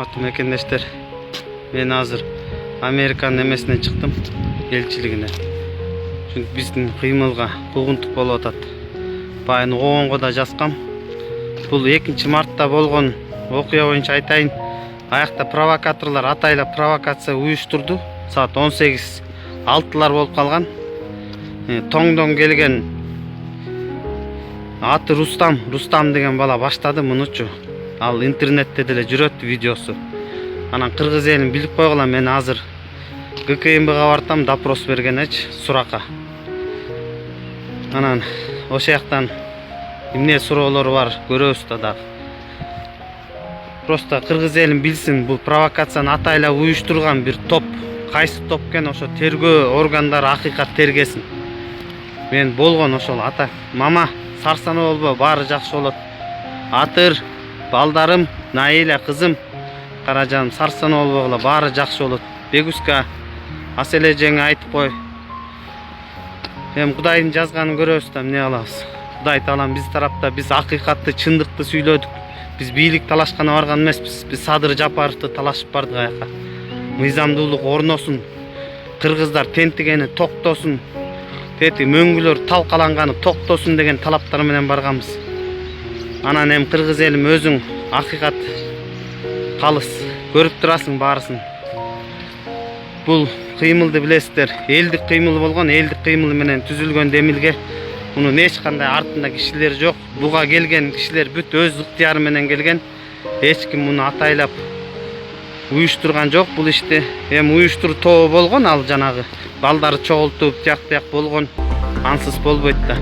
Урматтуу мекендештер, мен азыр Американын эмесинен чыктым, элчилигине. Чүнкү биздин кыймылга куугунтук болуп атат. Байын огонго да жазгам. Бул 2 мартта болгон окуя боюнча айтайын. Аякта провокаторлор атайлап провокация уюштурду. Саат 18:06 болуп калган. Тоңдон келген аты Рустам деген бала баштады мунучу. Ал интернетте деле жүрөт видеосу. Анан кыргыз элин билип койгула, мен азыр ГКМБга бартам, допрос бергенеч суракка. Анан ошол жактан эмне суроолору бар көрөбүз да дагы. Просто кыргыз элин билсин, бул провокацияны атайлап уюштурган бир топ. Кайсы топ экен ошо тергөө органдары акыйкат тергесин. Мен болгон ошол ата, мама, сарсана болбо, баары жакшы болот. Атыр, балдарым, Наиля кызым, каражаным, сарсана болбогула, баары жакшы болот. Бегуска, Аселе жеңе айтып кой. Кудайдын жазганын көрөбүз да эмне кылабыз. Кудай таалам биз тарапта, биз акыйкатты, чындыкты сүйлөдүк. Биз бийлик талашкана барган эмеспиз. Биз Садыр Жапаровду талашып бардык аяка. Мыйзамдуулук орносун, кыргыздар тентигени токтосун, тети мөңгүлөр талкаланганы токтосун деген талаптар менен барганбыз. Анан эми кыргыз элим өзүң акыйкат калыс көрүп турасың баарысын. Бул кыймылды билесиздер, элдик кыймыл болгон, элдик кыймыл менен түзүлгөн демилге. Мунун эч кандай артында кишилер жок. Буга келген кишилер бүт өз ыктыяры менен келген. Эч ким муну атайлап уюштурган жок бул ишти. Эми уюштур тобу болгон, ал жанагы балдары чогултуп, тияк болгон. Ансыз болбойт да.